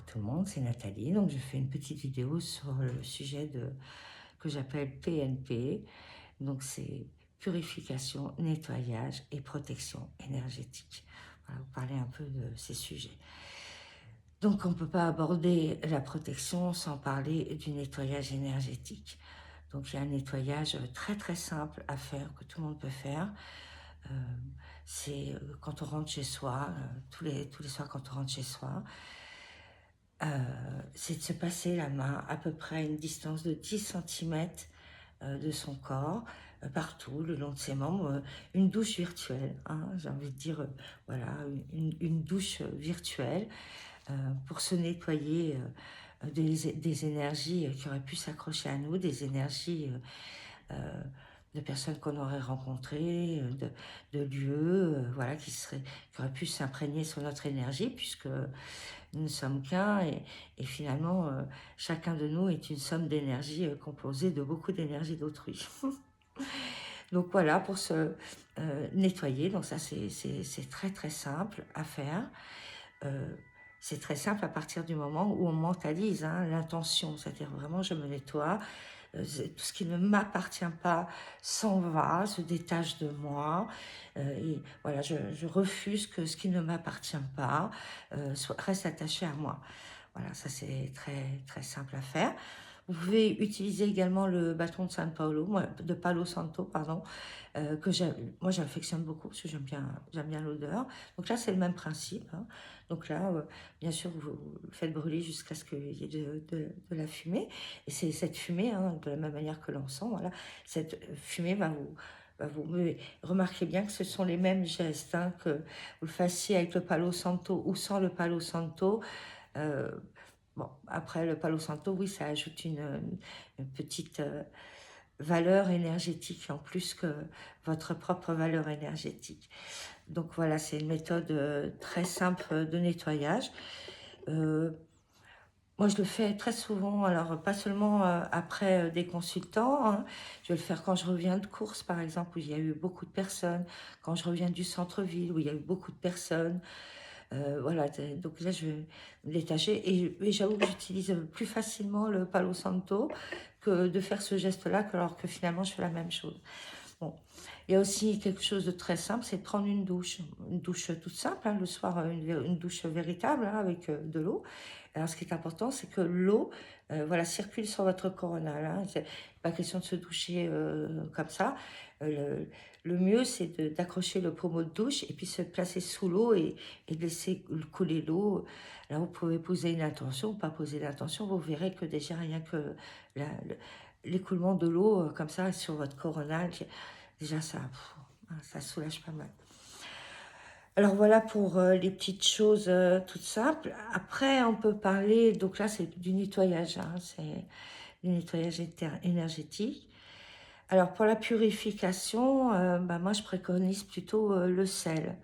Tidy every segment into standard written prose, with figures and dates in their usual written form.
tout le monde, c'est Nathalie. Donc, je fais une petite vidéo sur le sujet que j'appelle PNP. Donc, c'est purification, nettoyage et protection énergétique. Voilà, vous parlez un peu de ces sujets. Donc, on ne peut pas aborder la protection sans parler du nettoyage énergétique. Donc, il y a un nettoyage très très simple à faire, que tout le monde peut faire. C'est quand on rentre chez soi, tous les soirs quand on rentre chez soi, c'est de se passer la main à peu près à une distance de 10 centimètres de son corps, partout, le long de ses membres, une douche virtuelle, hein, j'ai envie de dire, voilà, une douche virtuelle pour se nettoyer des énergies qui auraient pu s'accrocher à nous, des énergies de personnes qu'on aurait rencontrées, de lieux, voilà, qui auraient pu s'imprégner sur notre énergie, puisque nous ne sommes qu'un, et finalement, chacun de nous est une somme d'énergie composée de beaucoup d'énergie d'autrui. Donc voilà, pour se nettoyer, donc ça c'est très très simple à faire. C'est très simple à partir du moment où on mentalise hein, l'intention, c'est-à-dire vraiment je me nettoie, tout ce qui ne m'appartient pas s'en va, se détache de moi, et voilà, je refuse que ce qui ne m'appartient pas reste attaché à moi. Voilà, ça c'est très, très simple à faire. Vous pouvez utiliser également le bâton de San Paolo, de Palo Santo, pardon, moi j'affectionne beaucoup parce que j'aime bien l'odeur. Donc là c'est le même principe. Hein. Donc là, bien sûr, vous le faites brûler jusqu'à ce qu'il y ait de la fumée. Et c'est cette fumée, hein, de la même manière que l'encens, voilà, cette fumée mais remarquez bien que ce sont les mêmes gestes, hein, que vous le fassiez avec le Palo Santo ou sans le Palo Santo. Euh, bon, après le Palo Santo, oui, ça ajoute une petite valeur énergétique en plus que votre propre valeur énergétique. Donc voilà, c'est une méthode très simple de nettoyage. Moi, je le fais très souvent, alors pas seulement après des consultants, hein. Je vais le faire quand je reviens de course, par exemple, où il y a eu beaucoup de personnes, quand je reviens du centre-ville, où il y a eu beaucoup de personnes. Voilà, donc là, je vais me détacher. Et j'avoue que j'utilise plus facilement le Palo Santo que de faire ce geste-là, alors que finalement, je fais la même chose. Bon. Il y a aussi quelque chose de très simple, c'est de prendre une douche toute simple, hein, le soir, une douche véritable hein, avec de l'eau. Alors, ce qui est important, c'est que l'eau, voilà, circule sur votre coronal. Hein. C'est pas question de se doucher comme ça. Euh, le mieux, c'est d'accrocher le pommeau de douche et puis se placer sous l'eau et de laisser couler l'eau. Là, vous pouvez poser une intention ou pas poser d'intention. Vous verrez que déjà, rien que l'écoulement de l'eau comme ça sur votre coronal, déjà, ça soulage pas mal. Alors voilà pour les petites choses toutes simples. Après, on peut parler, donc là c'est du nettoyage, hein, c'est du nettoyage énergétique. Alors pour la purification, bah, moi je préconise plutôt le sel.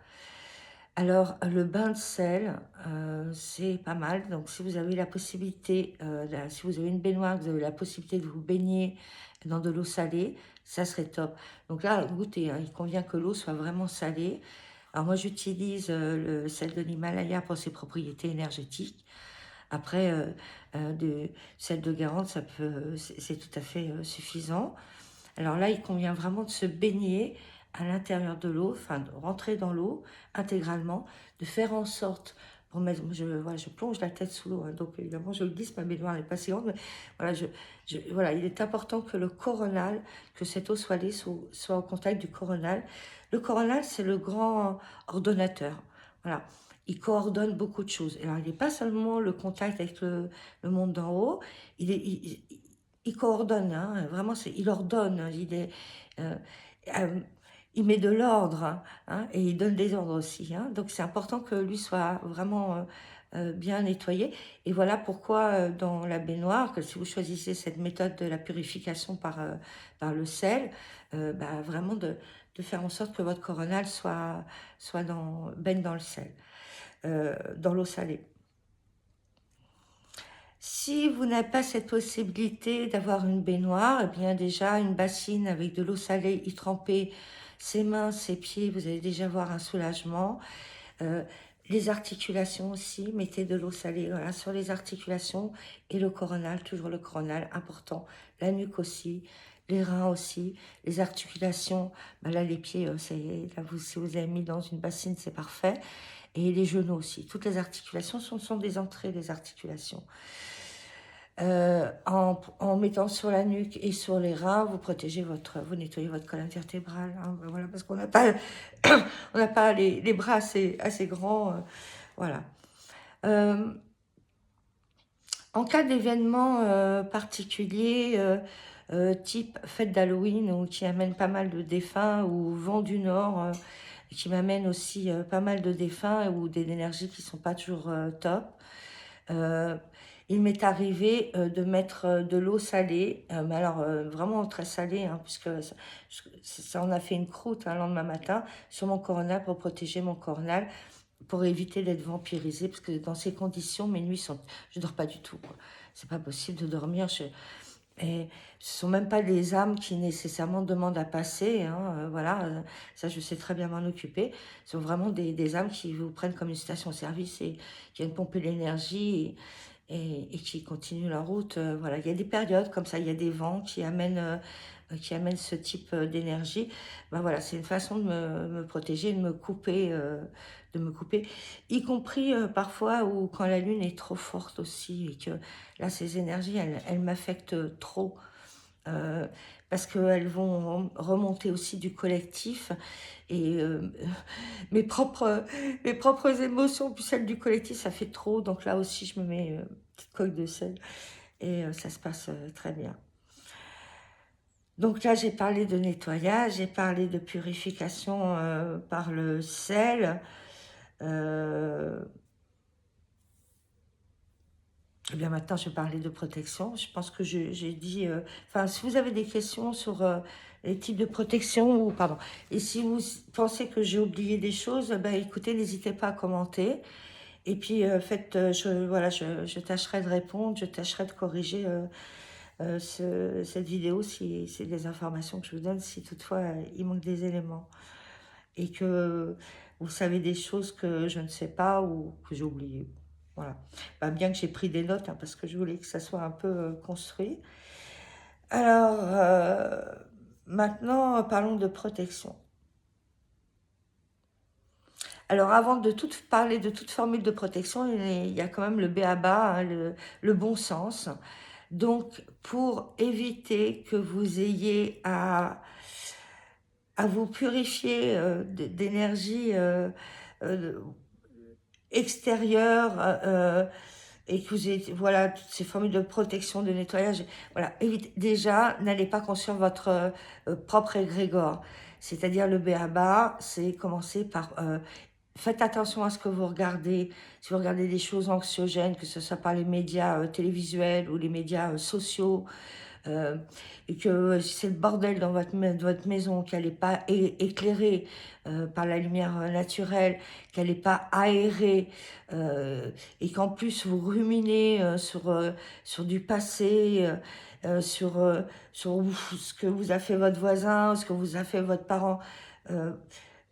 Alors le bain de sel, c'est pas mal. Donc si vous avez la possibilité, si vous avez une baignoire, vous avez la possibilité de vous baigner dans de l'eau salée, ça serait top. Donc là, goûtez, hein, il convient que l'eau soit vraiment salée. Alors moi, j'utilise le sel de l'Himalaya pour ses propriétés énergétiques. Après, sel de Guérande, c'est tout à fait suffisant. Alors là, il convient vraiment de se baigner à l'intérieur de l'eau, enfin de rentrer dans l'eau intégralement, de faire en sorte, voilà, je plonge la tête sous l'eau, hein, donc évidemment je le glisse, ma baignoire n'est pas si grande, mais voilà, voilà, il est important que le coronal, que cette eau salée soit au contact du coronal. Le coronal, c'est le grand ordonnateur, voilà. Il coordonne beaucoup de choses. Alors, il n'est pas seulement le contact avec le monde d'en haut, il coordonne, hein, vraiment, il ordonne, hein, euh, euh, il met de l'ordre, hein, et il donne des ordres aussi. Hein, donc c'est important que lui soit vraiment bien nettoyé. Et voilà pourquoi dans la baignoire, que si vous choisissez cette méthode de la purification par le sel, bah, vraiment de faire en sorte que votre coronal baigne dans le sel, dans l'eau salée. Si vous n'avez pas cette possibilité d'avoir une baignoire, eh bien déjà une bassine avec de l'eau salée, y tremper ses mains, ses pieds, vous allez déjà avoir un soulagement. Euh, Les articulations aussi, mettez de l'eau salée voilà, sur les articulations et le coronal, toujours le coronal, important. La nuque aussi, les reins aussi, les articulations, ben là les pieds, là, si vous avez mis dans une bassine, c'est parfait. Et les genoux aussi. Toutes les articulations sont des entrées des articulations. En mettant sur la nuque et sur les reins, vous nettoyez votre colonne vertébrale. Hein, voilà, parce qu'on n'a pas, on n'a pas les bras assez grands. Voilà. En cas d'événement particulier, type fête d'Halloween, ou qui amène pas mal de défunts, ou vent du Nord, qui m'amène aussi pas mal de défunts, ou des énergies qui sont pas toujours top, euh, il m'est arrivé de mettre de l'eau salée, mais alors vraiment très salée, hein, puisque ça en a fait une croûte le lendemain matin sur mon coronal pour protéger mon coronal, pour éviter d'être vampirisée, parce que dans ces conditions, mes nuits sont... Je dors pas du tout, quoi. C'est pas possible de dormir. Et ce sont même pas des âmes qui nécessairement demandent à passer, hein, voilà, ça je sais très bien m'en occuper. Ce sont vraiment des âmes qui vous prennent comme une station-service et qui viennent pomper l'énergie et qui continuent leur route. Voilà, il y a des périodes comme ça, il y a des vents qui amènent ce type d'énergie. Ben voilà, c'est une façon de me protéger, de me couper, y compris parfois où quand la lune est trop forte aussi et que là ces énergies elles m'affectent trop. euh, Parce qu'elles vont remonter aussi du collectif et mes propres émotions puis celles du collectif ça fait trop, donc là aussi je me mets une petite coque de sel et ça se passe très bien. Donc là, j'ai parlé de nettoyage, j'ai parlé de purification par le sel. Euh, et bien maintenant, je vais parler de protection. Je pense que j'ai dit... Enfin, si vous avez des questions sur les types de protection, ou pardon, et si vous pensez que j'ai oublié des choses, ben écoutez, n'hésitez pas à commenter. Et puis, faites, voilà, je tâcherai de répondre, je tâcherai de corriger cette vidéo si c'est des informations que je vous donne, si toutefois il manque des éléments et que vous savez des choses que je ne sais pas ou que j'ai oubliées. Voilà. Bah, bien que j'ai pris des notes, hein, parce que je voulais que ça soit un peu construit. Alors, maintenant, parlons de protection. Alors, avant de tout parler de toute formule de protection, il y a quand même le b.a.-ba, hein, le bon sens. Donc, pour éviter que vous ayez à vous purifier d'énergie euh, extérieure et que vous ayez, voilà, toutes ces formules de protection, de nettoyage, voilà, déjà, n'allez pas construire votre propre égrégore. C'est-à-dire le b.a.-ba, c'est commencer par faites attention à ce que vous regardez. Si vous regardez des choses anxiogènes, que ce soit par les médias télévisuels ou les médias sociaux, euh, et que si c'est le bordel dans votre maison, qu'elle n'est pas éclairée par la lumière naturelle, qu'elle n'est pas aérée, et qu'en plus vous ruminez sur du passé, sur ce que vous a fait votre voisin, ce que vous a fait votre parent, euh,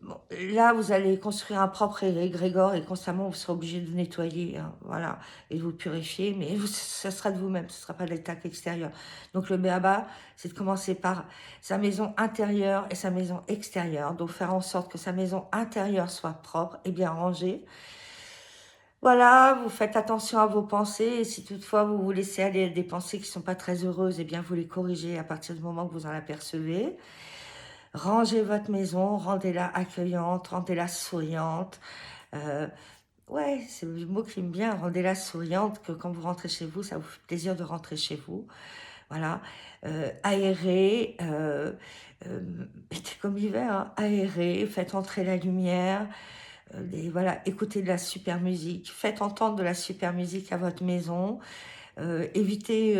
bon, là, vous allez construire un propre égrégore et constamment, vous serez obligé de nettoyer, hein, voilà, et de vous purifier, mais ça sera de vous-même, ce ne sera pas de l'attaque extérieure. Donc, le b.a.-ba, c'est de commencer par sa maison intérieure et sa maison extérieure. Donc, faire en sorte que sa maison intérieure soit propre et bien rangée. Voilà, vous faites attention à vos pensées et si toutefois vous vous laissez aller à des pensées qui ne sont pas très heureuses, eh bien, vous les corrigez à partir du moment que vous en apercevez. Rangez votre maison, rendez-la accueillante, rendez-la souriante. Euh, ouais, c'est le mot qui me vient, rendez-la souriante, que quand vous rentrez chez vous, ça vous fait plaisir de rentrer chez vous. Voilà. Aérez, euh, été comme hiver, hein, aérez, faites entrer la lumière. Voilà, écoutez de la super musique, faites entendre de la super musique à votre maison. Évitez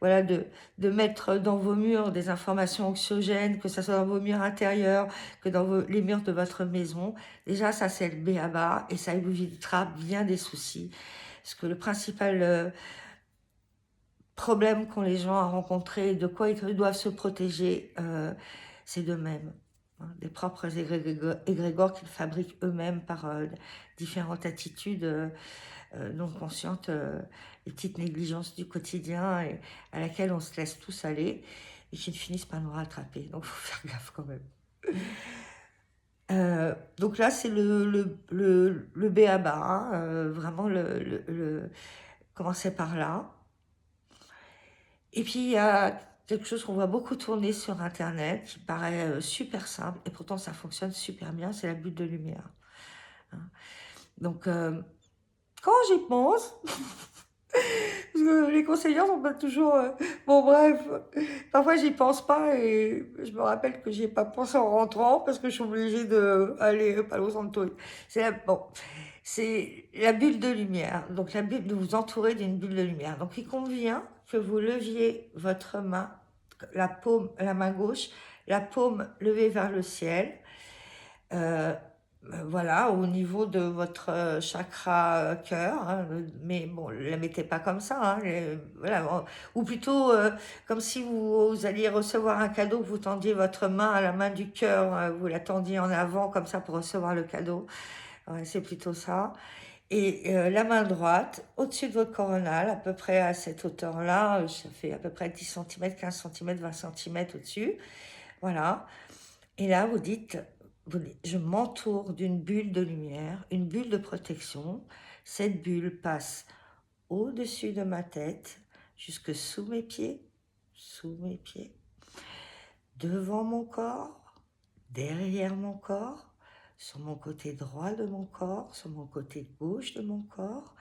voilà, de mettre dans vos murs des informations anxiogènes, que ce soit dans vos murs intérieurs, que dans les murs de votre maison. Déjà, ça, c'est le b.a.-ba et ça vous évitera bien des soucis. Parce que le principal problème qu'ont les gens à rencontrer, de quoi ils doivent se protéger, c'est d'eux-mêmes. hein, des propres égrégores qu'ils fabriquent eux-mêmes par différentes attitudes non conscientes, les petites négligences du quotidien et à laquelle on se laisse tous aller et qui finissent par nous rattraper. Donc, il faut faire gaffe quand même. Donc là, c'est le b.a.-ba, hein, vraiment commencer par là. Et puis, il y a quelque chose qu'on voit beaucoup tourner sur Internet, qui paraît super simple, et pourtant ça fonctionne super bien, c'est la bulle de lumière. Hein. Donc, quand j'y pense, parce que les conseillers sont pas toujours... bon, bref, parfois j'y pense pas, et je me rappelle que j'y ai pas pensé en rentrant, parce que je suis obligée d'aller Palo Santo. Bon, c'est la bulle de lumière, donc la bulle, de vous entourer d'une bulle de lumière. Donc il convient que vous leviez votre main, la main gauche, la paume levée vers le ciel, voilà, au niveau de votre chakra cœur, hein, mais bon, ne la mettez pas comme ça, hein, voilà, ou plutôt comme si vous alliez recevoir un cadeau, vous tendiez votre main à la main du cœur, vous la tendiez en avant comme ça pour recevoir le cadeau. Ouais, c'est plutôt ça. Et la main droite, au-dessus de votre coronale, à peu près à cette hauteur-là, ça fait à peu près 10 cm, 15 cm, 20 cm au-dessus. Voilà. Et là, vous dites, je m'entoure d'une bulle de lumière, une bulle de protection. Cette bulle passe au-dessus de ma tête, jusque sous mes pieds, devant mon corps, derrière mon corps, sur mon côté droit de mon corps, sur mon côté gauche de mon corps.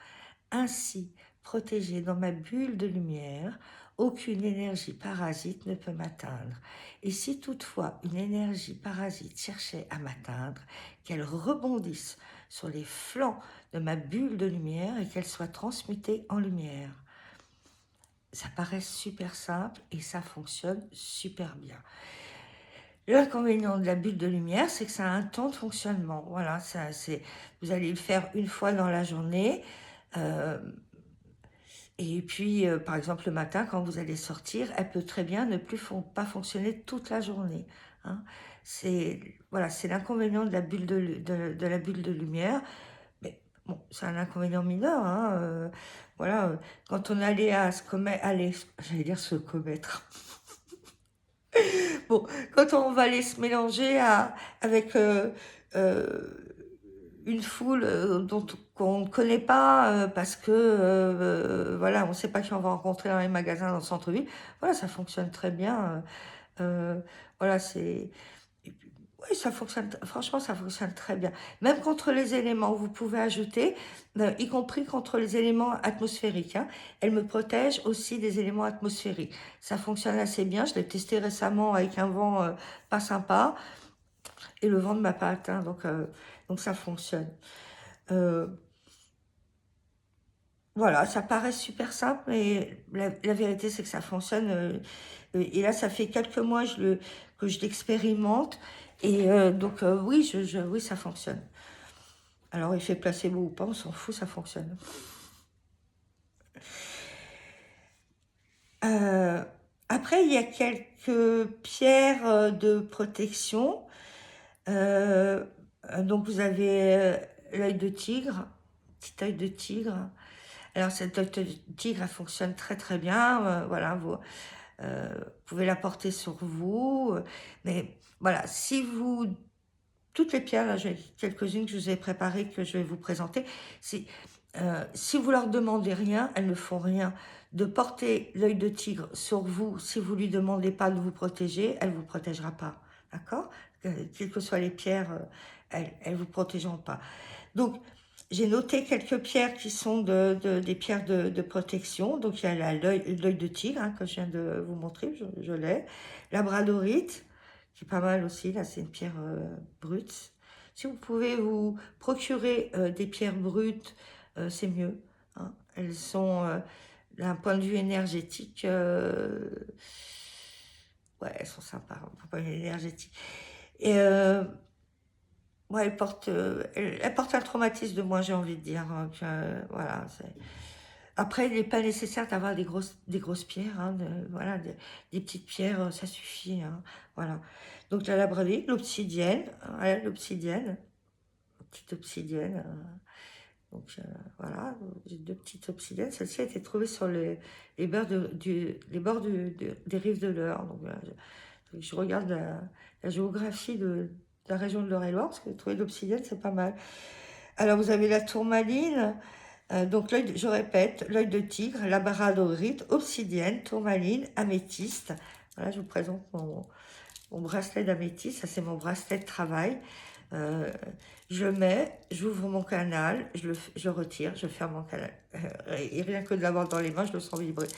Ainsi, protégée dans ma bulle de lumière, aucune énergie parasite ne peut m'atteindre. Et si toutefois une énergie parasite cherchait à m'atteindre, qu'elle rebondisse sur les flancs de ma bulle de lumière et qu'elle soit transmutée en lumière. Ça paraît super simple et ça fonctionne super bien. L'inconvénient de la bulle de lumière, c'est que ça a un temps de fonctionnement. Voilà, vous allez le faire une fois dans la journée. Et puis, par exemple, le matin, quand vous allez sortir, elle peut très bien ne plus pas fonctionner toute la journée. Hein. Voilà, c'est l'inconvénient de la bulle de la bulle de lumière. Mais bon, c'est un inconvénient mineur. Hein, voilà, quand on allait j'allais dire se commettre. Bon, quand on va aller se mélanger avec une foule qu'on ne connaît pas parce que voilà, on ne sait pas qui on va rencontrer dans les magasins dans le centre-ville, voilà, ça fonctionne très bien. Voilà, oui, ça fonctionne, franchement, ça fonctionne très bien. Même contre les éléments, vous pouvez ajouter, y compris contre les éléments atmosphériques. Hein. Elle me protège aussi des éléments atmosphériques. Ça fonctionne assez bien. Je l'ai testé récemment avec un vent pas sympa. Et le vent ne m'a pas atteint, donc ça fonctionne. Voilà, ça paraît super simple, mais la vérité, c'est que ça fonctionne. Et là, ça fait quelques mois que je l'expérimente. Et donc, oui, oui, ça fonctionne. Alors, effet placebo ou pas, on s'en fout, ça fonctionne. Après, il y a quelques pierres de protection. Donc, vous avez l'œil de tigre, petit œil de tigre. Alors, cet œil de tigre, elle fonctionne très très bien. Voilà, vous pouvez la porter sur vous. Mais voilà, toutes les pierres, là, j'ai quelques-unes que je vous ai préparées, que je vais vous présenter. Si vous leur demandez rien, elles ne font rien. De porter l'œil de tigre sur vous, si vous lui demandez pas de vous protéger, elle vous protégera pas. D'accord? Quelles que soient les pierres, elles vous protégeront pas. Donc, j'ai noté quelques pierres qui sont des pierres de protection. Donc, il y a l'œil de tigre, hein, que je viens de vous montrer, je l'ai. La bradorite, qui est pas mal aussi. Là, c'est une pierre brute. Si vous pouvez vous procurer des pierres brutes, c'est mieux. Hein. Elles sont, d'un point de vue énergétique, ouais, elles sont sympas, d'un point de vue énergétique. Et ouais, elle porte un traumatisme de moins, j'ai envie de dire. Hein, voilà, Après, il n'est pas nécessaire d'avoir des grosses pierres, hein, voilà, des petites pierres, ça suffit, hein, voilà. Donc la labralité, l'obsidienne, voilà, l'obsidienne, petite obsidienne, donc voilà, j'ai deux petites obsidiennes. Celle-ci a été trouvée sur les bords, des rives de l'Eure. Donc je regarde la géographie de la région de l'Eure-et-Loire, parce que trouver de l'obsidienne, c'est pas mal. Alors vous avez la tourmaline, donc je répète, l'œil de tigre, labradorite, obsidienne, tourmaline, améthyste. Voilà, je vous présente mon bracelet d'améthyste, ça c'est mon bracelet de travail. Je mets, j'ouvre mon canal, je retire, je ferme mon canal. Et rien que de l'avoir dans les mains, je le sens vibrer.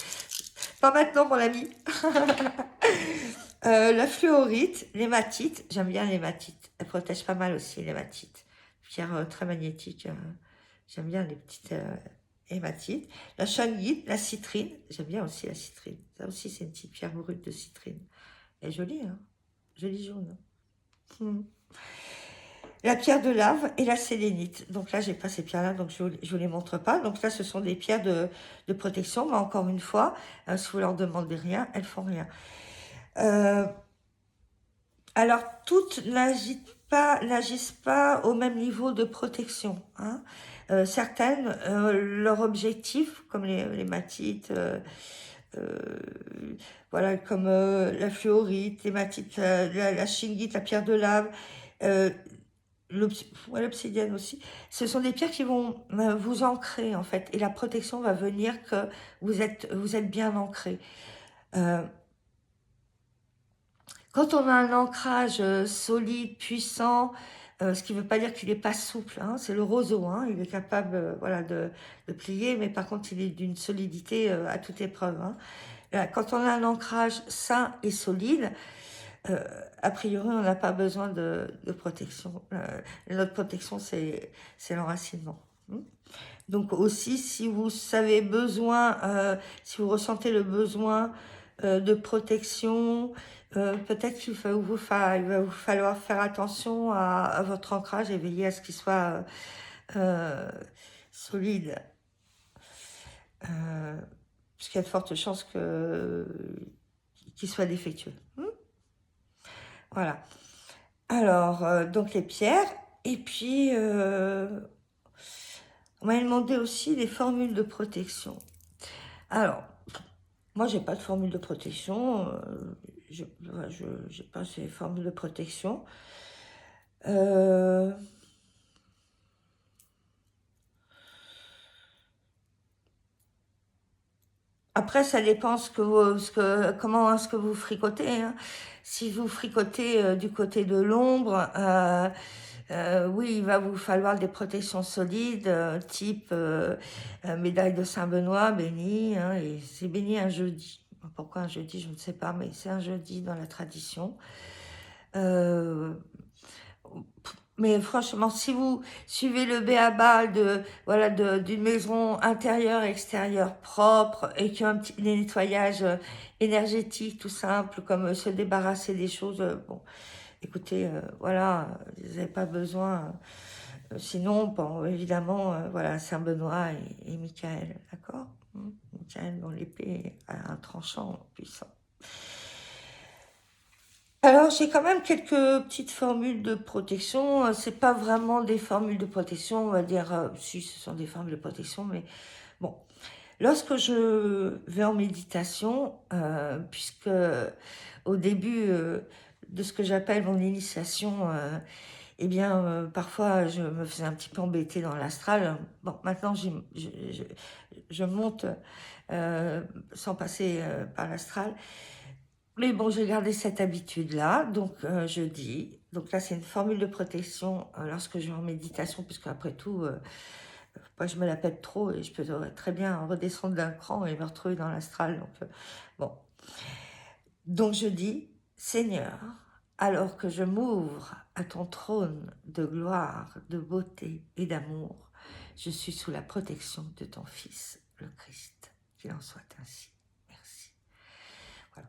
Pas maintenant, mon ami. La fluorite, l'hématite, j'aime bien l'hématite. Elle protège pas mal aussi, l'hématite. Pierre très magnétique. J'aime bien les petites hématites. La shungite, la citrine. J'aime bien aussi la citrine. Ça aussi, c'est une petite pierre brute de citrine. Elle est jolie, hein. Jolie jaune. La pierre de lave et la sélénite. Donc là, j'ai pas ces pierres-là, donc je vous les montre pas. Donc là, ce sont des pierres de protection, mais encore une fois, si vous leur demandez rien, elles font rien. Alors, toutes n'agissent pas au même niveau de protection, hein. Certaines, leur objectif, comme les matites, voilà, comme la fluorite, l'hématite, la shingite, la pierre de lave, l'obsidienne aussi, ce sont des pierres qui vont vous ancrer en fait, et la protection va venir que vous êtes bien ancré. Quand on a un ancrage solide, puissant, ce qui ne veut pas dire qu'il n'est pas souple, hein, c'est le roseau, hein, il est capable voilà, de plier, mais par contre il est d'une solidité à toute épreuve, hein. Là, quand on a un ancrage sain et solide, a priori on n'a pas besoin de protection. Notre protection c'est l'enracinement. Donc aussi si vous avez besoin, si vous ressentez le besoin de protection, peut-être qu'il va vous falloir faire attention à votre ancrage et veiller à ce qu'il soit solide. Parce qu'il y a de fortes chances qu'il soit défectueux. Voilà. Alors, donc les pierres. Et puis, on m'a demandé aussi des formules de protection. Alors, moi, j'ai pas de formule de protection. Je n'ai pas ces formules de protection. Après, ça dépend comment est-ce que vous fricotez, hein. Si vous fricotez du côté de l'ombre, oui, il va vous falloir des protections solides, type médaille de Saint-Benoît, béni, hein, et c'est béni un jeudi. Pourquoi un jeudi, je ne sais pas, mais c'est un jeudi dans la tradition. Mais franchement, si vous suivez le b.a.-ba voilà, d'une maison intérieure, extérieure propre, et qu'il y a un petit nettoyage énergétique tout simple, comme se débarrasser des choses, bon, écoutez, voilà, vous n'avez pas besoin. Sinon, bon, évidemment, voilà, Saint-Benoît et Michael, d'accord? Michael, dont l'épée a un tranchant puissant. Alors, j'ai quand même quelques petites formules de protection. C'est pas vraiment des formules de protection, on va dire, si ce sont des formules de protection, mais bon. Lorsque je vais en méditation, puisque au début de ce que j'appelle mon initiation, eh bien, parfois, je me faisais un petit peu embêter dans l'astral. Bon, maintenant, je monte sans passer par l'astral. Mais bon, j'ai gardé cette habitude-là, donc je dis. Donc là, c'est une formule de protection lorsque je vais en méditation, puisque après tout, moi, je me la pète trop et je peux très bien redescendre d'un cran et me retrouver dans l'astral. Donc, bon. Donc je dis, Seigneur, alors que je m'ouvre à ton trône de gloire, de beauté et d'amour, je suis sous la protection de ton Fils, le Christ. Qu'il en soit ainsi. Merci. Voilà.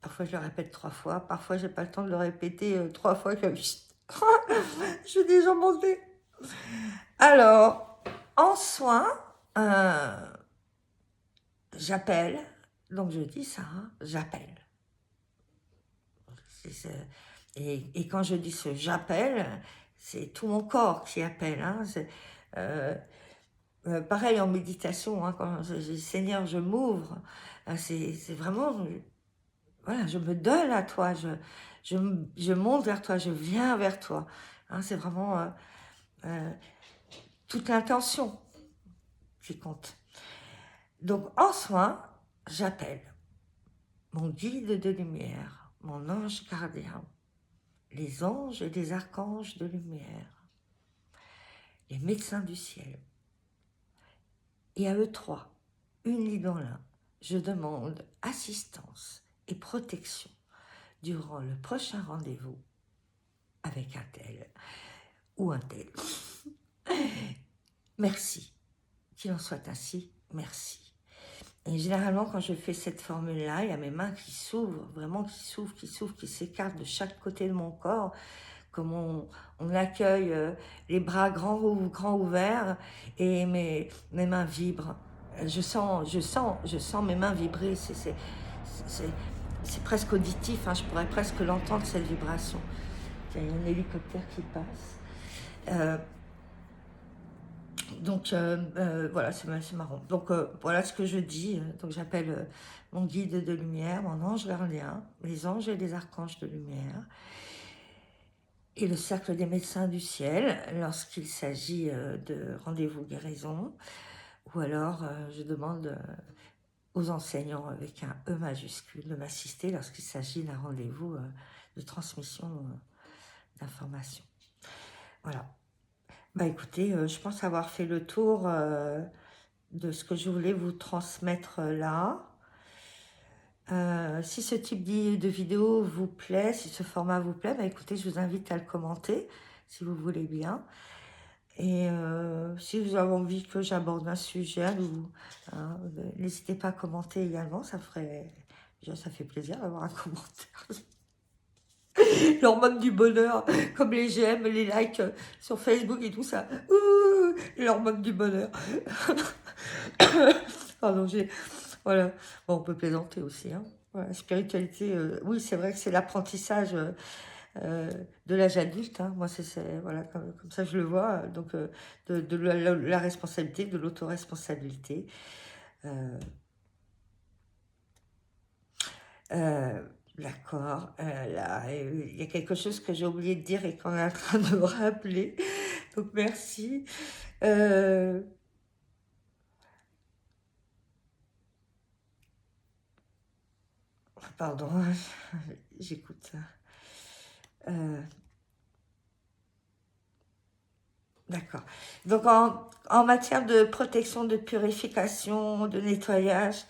Parfois, je le répète 3 fois. Parfois, j'ai pas le temps de le répéter 3 fois. Je suis déjà montée. Alors, en soin, j'appelle, donc je dis ça, hein, j'appelle. Et quand je dis ce j'appelle, c'est tout mon corps qui appelle. Hein, euh, pareil en méditation, hein, quand je dis Seigneur, je m'ouvre, c'est vraiment, voilà, je me donne à toi, je monte vers toi, je viens vers toi. Hein, c'est vraiment euh, toute l'intention qui compte. Donc en soi, j'appelle mon guide de lumière, mon ange gardien, les anges et les archanges de lumière, les médecins du ciel. Et à eux trois, unis dans l'un, je demande assistance et protection durant le prochain rendez-vous avec un tel ou un tel. Merci. Qu'il en soit ainsi, merci. Et généralement, quand je fais cette formule-là, il y a mes mains qui s'ouvrent, vraiment qui s'ouvrent, qui s'écartent de chaque côté de mon corps, comme on accueille les bras grands ouverts, et mes mains vibrent. Je sens mes mains vibrer, c'est presque auditif, hein, je pourrais presque l'entendre, cette vibration. Il y a un hélicoptère qui passe. Donc voilà, c'est marrant. Donc voilà ce que je dis. Donc j'appelle mon guide de lumière, mon ange gardien, les anges et les archanges de lumière, et le cercle des médecins du ciel lorsqu'il s'agit de rendez-vous guérison, ou alors je demande aux enseignants avec un E majuscule de m'assister lorsqu'il s'agit d'un rendez-vous de transmission d'informations. Voilà. Bah écoutez, je pense avoir fait le tour de ce que je voulais vous transmettre là. Si ce type de vidéo vous plaît, si ce format vous plaît, bah écoutez, je vous invite à le commenter, si vous voulez bien. Et si vous avez envie que j'aborde un sujet, hein, n'hésitez pas à commenter également, ça fait plaisir d'avoir un commentaire. L'hormone du bonheur, comme les j'aime, les likes sur Facebook et tout ça. L'hormone du bonheur. Pardon, voilà. Bon, on peut plaisanter aussi. Hein. Voilà, spiritualité, oui, c'est vrai que c'est l'apprentissage de l'âge adulte. Hein. Moi, voilà, comme ça je le vois. Donc, de la responsabilité, de l'autoresponsabilité. D'accord. Là, il y a quelque chose que j'ai oublié de dire et qu'on est en train de me rappeler. Donc, merci. Pardon, j'écoute. D'accord. Donc, en matière de protection, de purification, de nettoyage,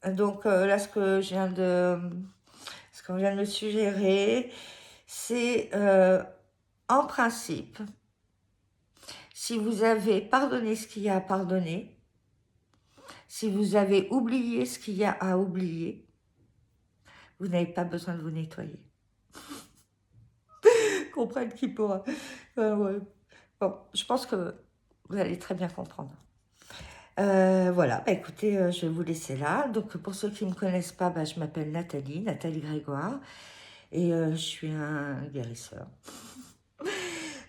donc là, ce qu'on vient de me suggérer, c'est en principe, si vous avez pardonné ce qu'il y a à pardonner, si vous avez oublié ce qu'il y a à oublier, vous n'avez pas besoin de vous nettoyer. Comprenne qui pourra. Ouais. Bon, je pense que vous allez très bien comprendre. Voilà, bah écoutez, je vais vous laisser là. Donc pour ceux qui ne me connaissent pas, bah, je m'appelle Nathalie Grégoire, et je suis un guérisseur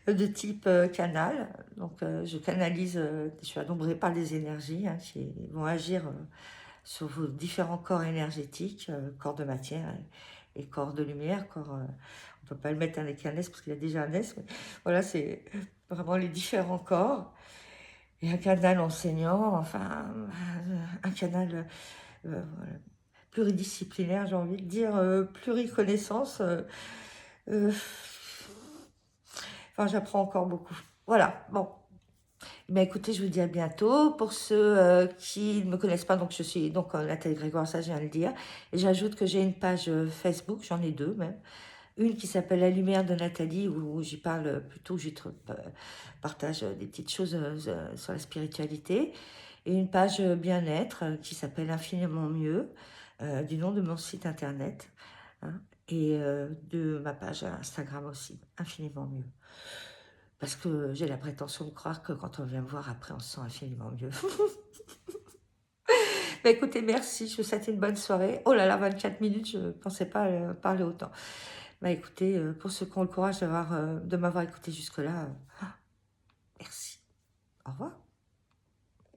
de type canal. Donc je canalise, je suis adombrée par des énergies hein, qui vont agir sur vos différents corps énergétiques, corps de matière et corps de lumière. On ne peut pas le mettre avec un S parce qu'il y a déjà un S. Mais voilà, c'est vraiment les différents corps. Et un canal enseignant, enfin, un canal voilà, pluridisciplinaire, j'ai envie de dire, pluriconnaissance. Enfin, j'apprends encore beaucoup. Voilà, bon. Ben, écoutez, je vous dis à bientôt. Pour ceux qui ne me connaissent pas, donc je suis donc Nathalie Grégoire, ça je viens de le dire. Et j'ajoute que j'ai une page Facebook, j'en ai deux même. Une qui s'appelle La Lumière de Nathalie, où j'y parle plutôt, j'y partage des petites choses sur la spiritualité. Et une page bien-être qui s'appelle Infiniment Mieux, du nom de mon site internet. Hein, et de ma page Instagram aussi, Infiniment Mieux. Parce que j'ai la prétention de croire que quand on vient me voir après, on se sent infiniment mieux. Bah, écoutez, merci, je vous souhaite une bonne soirée. Oh là là, 24 minutes, je ne pensais pas parler autant. Bah, écoutez, pour ceux qui ont le courage de m'avoir écouté jusque-là, merci. Au revoir.